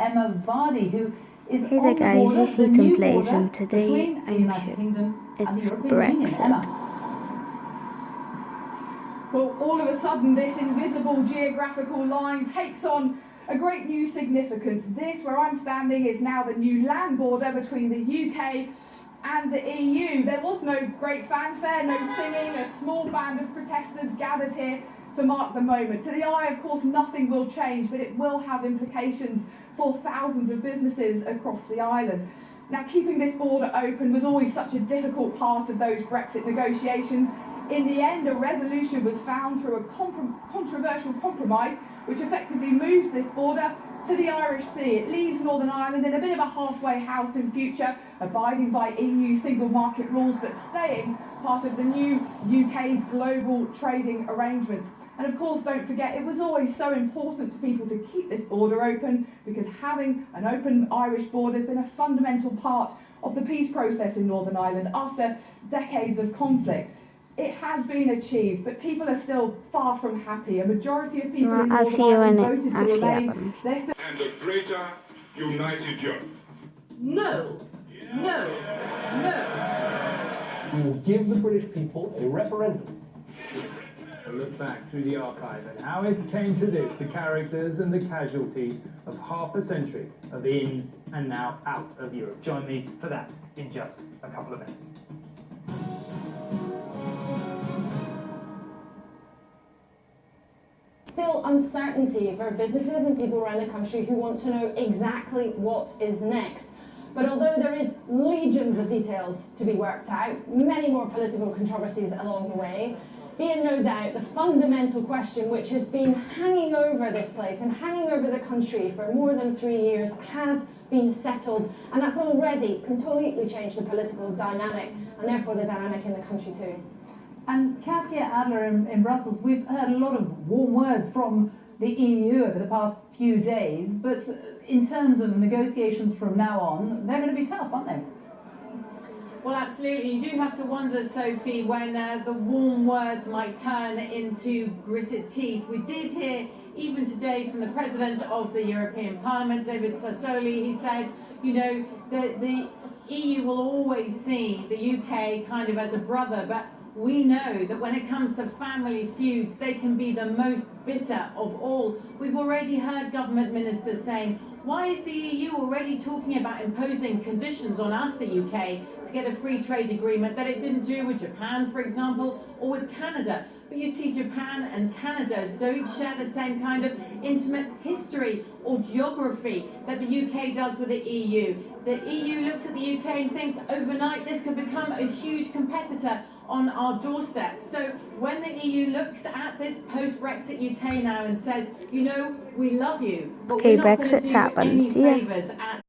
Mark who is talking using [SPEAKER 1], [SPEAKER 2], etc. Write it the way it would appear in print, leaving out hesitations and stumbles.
[SPEAKER 1] Emma Vardy, who is
[SPEAKER 2] Hey
[SPEAKER 1] on
[SPEAKER 2] there
[SPEAKER 1] the
[SPEAKER 2] guys,
[SPEAKER 1] border,
[SPEAKER 2] this
[SPEAKER 1] the
[SPEAKER 2] is Ethan
[SPEAKER 1] new
[SPEAKER 2] Plays,
[SPEAKER 1] border
[SPEAKER 2] and today
[SPEAKER 1] between the United Kingdom and the
[SPEAKER 2] it's
[SPEAKER 1] European Union.
[SPEAKER 2] Brexit.
[SPEAKER 1] Emma.
[SPEAKER 3] Well, all of a sudden, this invisible geographical line takes on a great new significance. This, where I'm standing, is now the new land border between the UK and the EU. There was no great fanfare, no singing. A small band of protesters gathered here to mark the moment. To the eye, of course, nothing will change, but it will have implications for thousands of businesses across the island. Now, keeping this border open was always such a difficult part of those Brexit negotiations. In the end, a resolution was found through a controversial compromise, which effectively moves this border to the Irish Sea. It leaves Northern Ireland in a bit of a halfway house in future, abiding by EU single market rules, but staying part of the new UK's global trading arrangements. And of course, don't forget, it was always so important to people to keep this border open, because having an open Irish border has been a fundamental part of the peace process in Northern Ireland after decades of conflict. It has been achieved, but people are still far from happy. A majority of people in Northern Ireland voted to remain.
[SPEAKER 4] And a greater united Europe.
[SPEAKER 5] No. No. No.
[SPEAKER 6] We will give the British people a referendum.
[SPEAKER 7] A look back through the archive and how it came to this, the characters and the casualties of half a century of in and now out of Europe. Join me for that in just a couple of minutes.
[SPEAKER 8] Still uncertainty for businesses and people around the country who want to know exactly what is next. But although there is legions of details to be worked out, many more political controversies along the way, be in no doubt the fundamental question which has been hanging over this place and hanging over the country for more than 3 years has been settled, and that's already completely changed the political dynamic and therefore the dynamic in the country too.
[SPEAKER 1] And Katia Adler in Brussels, we've heard a lot of warm words from the EU over the past few days, but in terms of negotiations from now on, they're going to be tough, aren't they?
[SPEAKER 5] Well, absolutely. You do have to wonder, Sophie, when the warm words might turn into gritted teeth. We did hear, even today, from the President of the European Parliament, David Sassoli. He said, you know, the EU will always see the UK kind of as a brother, but we know that when it comes to family feuds, they can be the most bitter of all. We've already heard government ministers saying, why is the EU already talking about imposing conditions on us, the UK, to get a free trade agreement that it didn't do with Japan, for example, or with Canada? But you see, Japan and Canada don't share the same kind of intimate history or geography that the UK does with the EU. The EU looks at the UK and thinks overnight this could become a huge competitor on our doorstep. So when the EU looks at this post-Brexit UK now and says, you know, we love you, but we're not going to do any favours at